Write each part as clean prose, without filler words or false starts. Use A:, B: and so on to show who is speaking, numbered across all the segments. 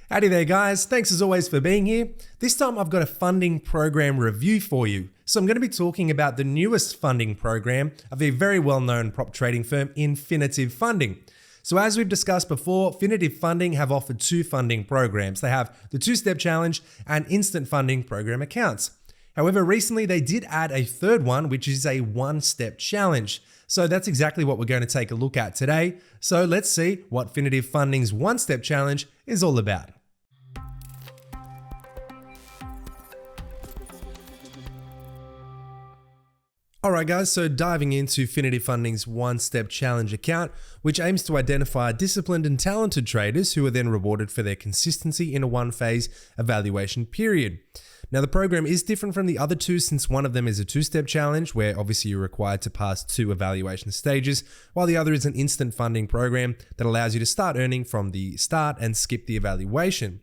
A: Howdy there guys, thanks as always for being here. This time I've got a funding program review for you. So I'm going to be talking about the newest funding program of a very well-known prop trading firm in Finotive Funding. So as we've discussed before, Finotive Funding have offered two funding programs. They have the two-step challenge and instant funding program accounts. However, recently they did add a third one, which is a one-step challenge. So that's exactly what we're going to take a look at today. So let's see what Finotive Funding's one-step challenge is all about. Alright guys, so diving into Finotive Funding's one-step challenge account, which aims to identify disciplined and talented traders who are then rewarded for their consistency in a one-phase evaluation period. Now the program is different from the other two since one of them is a two-step challenge where obviously you're required to pass 2 evaluation stages, while the other is an instant funding program that allows you to start earning from the start and skip the evaluation.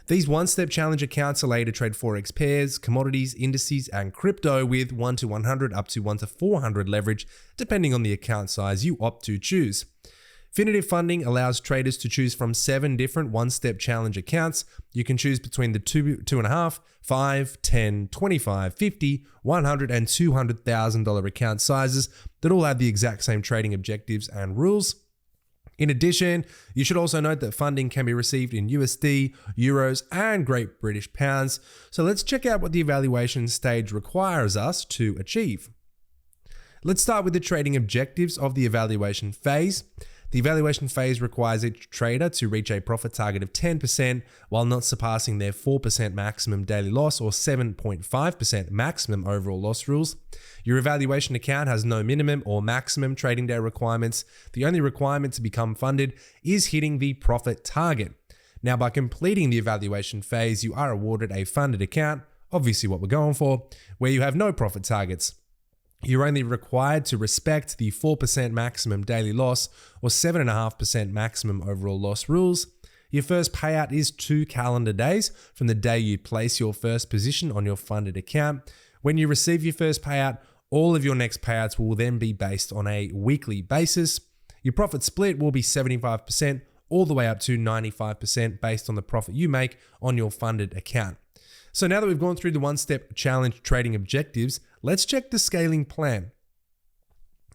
A: These one-step challenge accounts allow you to trade Forex pairs, commodities, indices, and crypto with 1 to 100 up to 1 to 400 leverage, depending on the account size you opt to choose. Finotive Funding allows traders to choose from 7 different one-step challenge accounts. You can choose between the 2.5, 5, 10, 25, 50, 100, and $200,000 account sizes that all have the exact same trading objectives and rules. In addition, you should also note that funding can be received in USD, Euros, and Great British Pounds. So let's check out what the evaluation stage requires us to achieve. Let's start with the trading objectives of the evaluation phase. The evaluation phase requires each trader to reach a profit target of 10% while not surpassing their 4% maximum daily loss or 7.5% maximum overall loss rules. Your evaluation account has no minimum or maximum trading day requirements. The only requirement to become funded is hitting the profit target. Now, by completing the evaluation phase, you are awarded a funded account, obviously what we're going for, where you have no profit targets. You're only required to respect the 4% maximum daily loss or 7.5% maximum overall loss rules. Your first payout is 2 calendar days from the day you place your first position on your funded account. When you receive your first payout, all of your next payouts will then be based on a weekly basis. Your profit split will be 75% all the way up to 95% based on the profit you make on your funded account. So now that we've gone through the one-step challenge trading objectives, let's check the scaling plan.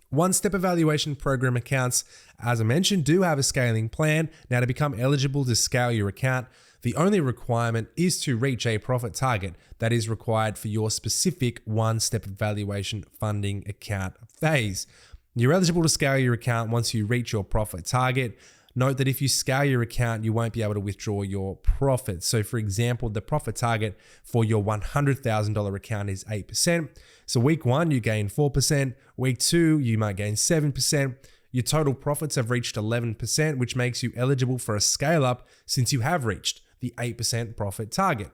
A: One-step evaluation program accounts, as I mentioned, do have a scaling plan. Now to become eligible to scale your account, the only requirement is to reach a profit target that is required for your specific one-step evaluation funding account phase. You're eligible to scale your account once you reach your profit target. Note that if you scale your account, you won't be able to withdraw your profits. So for example, the profit target for your $100,000 account is 8%. So week 1, you gain 4%. Week 2, you might gain 7%. Your total profits have reached 11%, which makes you eligible for a scale up since you have reached the 8% profit target.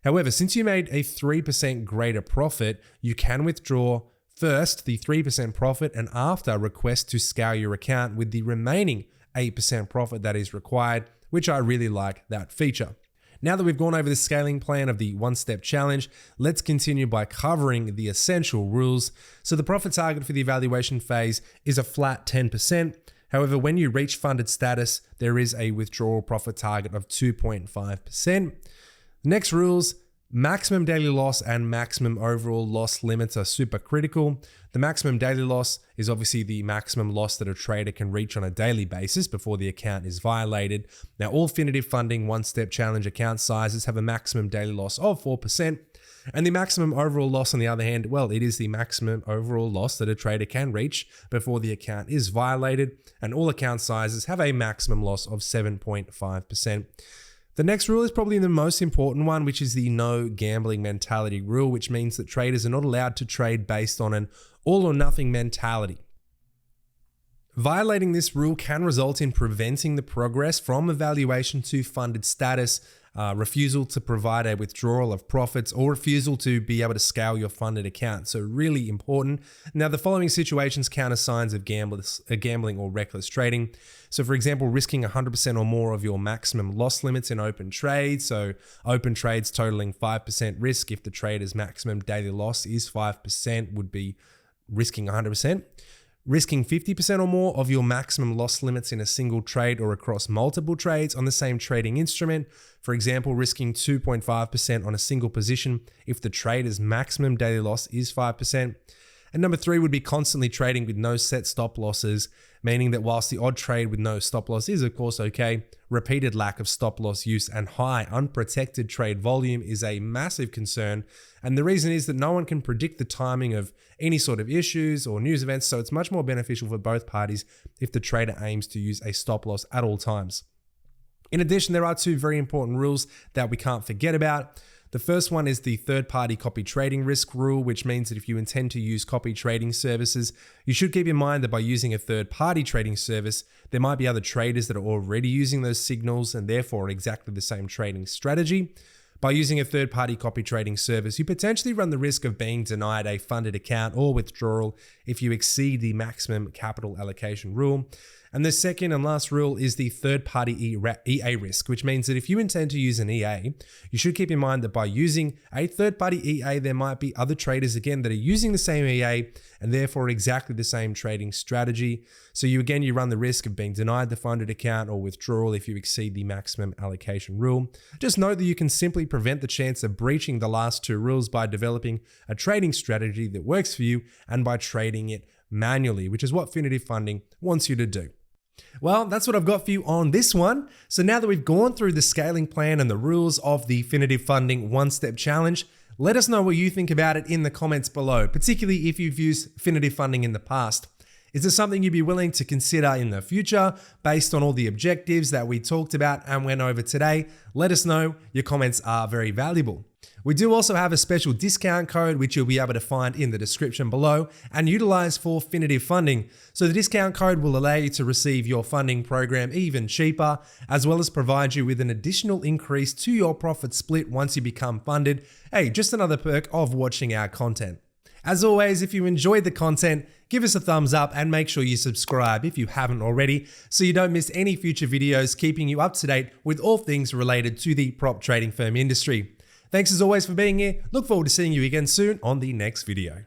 A: However, since you made a 3% greater profit, you can withdraw first the 3% profit and after request to scale your account with the remaining 8% profit that is required, which I really like that feature. Now that we've gone over the scaling plan of the one-step challenge, let's continue by covering the essential rules. So the profit target for the evaluation phase is a flat 10%. However, when you reach funded status, there is a withdrawal profit target of 2.5%. Next rules, maximum daily loss and maximum overall loss limits are super critical. The maximum daily loss is obviously the maximum loss that a trader can reach on a daily basis before the account is violated. Now, all Finotive Funding one-step challenge account sizes have a maximum daily loss of 4%. And the maximum overall loss, on the other hand, well, it is the maximum overall loss that a trader can reach before the account is violated. And all account sizes have a maximum loss of 7.5%. The next rule is probably the most important one, which is the no gambling mentality rule, which means that traders are not allowed to trade based on an all or nothing mentality. Violating this rule can result in preventing the progress from evaluation to funded status, refusal to provide a withdrawal of profits, or refusal to be able to scale your funded account. So really important. Now, the following situations count as signs of gambling or reckless trading. So for example, risking 100% or more of your maximum loss limits in open trades. So open trades totaling 5% risk, if the trader's maximum daily loss is 5%, would be risking 100%. risking 50% or more of your maximum loss limits in a single trade or across multiple trades on the same trading instrument. For example, risking 2.5% on a single position if the trader's maximum daily loss is 5%. And number 3 would be constantly trading with no set stop losses, meaning that whilst the odd trade with no stop loss is of course okay, repeated lack of stop loss use and high unprotected trade volume is a massive concern. And the reason is that no one can predict the timing of any sort of issues or news events, so it's much more beneficial for both parties if the trader aims to use a stop loss at all times. In addition, there are 2 very important rules that we can't forget about. The first one is the third-party copy trading risk rule, which means that if you intend to use copy trading services, you should keep in mind that by using a third-party trading service, there might be other traders that are already using those signals and therefore exactly the same trading strategy. By using a third-party copy trading service, you potentially run the risk of being denied a funded account or withdrawal if you exceed the maximum capital allocation rule. And the second and last rule is the third-party EA risk, which means that if you intend to use an EA, you should keep in mind that by using a third-party EA, there might be other traders, again, that are using the same EA and therefore exactly the same trading strategy. So you run the risk of being denied the funded account or withdrawal if you exceed the maximum allocation rule. Just note that you can simply prevent the chance of breaching the last 2 rules by developing a trading strategy that works for you and by trading it manually, which is what Finotive Funding wants you to do. Well, that's what I've got for you on this one. So now that we've gone through the scaling plan and the rules of the Finotive Funding one-step challenge, let us know what you think about it in the comments below, particularly if you've used Finotive Funding in the past. Is this something you'd be willing to consider in the future based on all the objectives that we talked about and went over today? Let us know. Your comments are very valuable. We do also have a special discount code which you'll be able to find in the description below and utilize for Finotive Funding. So the discount code will allow you to receive your funding program even cheaper, as well as provide you with an additional increase to your profit split once you become funded. Hey, just another perk of watching our content. As always, if you enjoyed the content, give us a thumbs up and make sure you subscribe if you haven't already so you don't miss any future videos keeping you up to date with all things related to the prop trading firm industry. Thanks as always for being here. Look forward to seeing you again soon on the next video.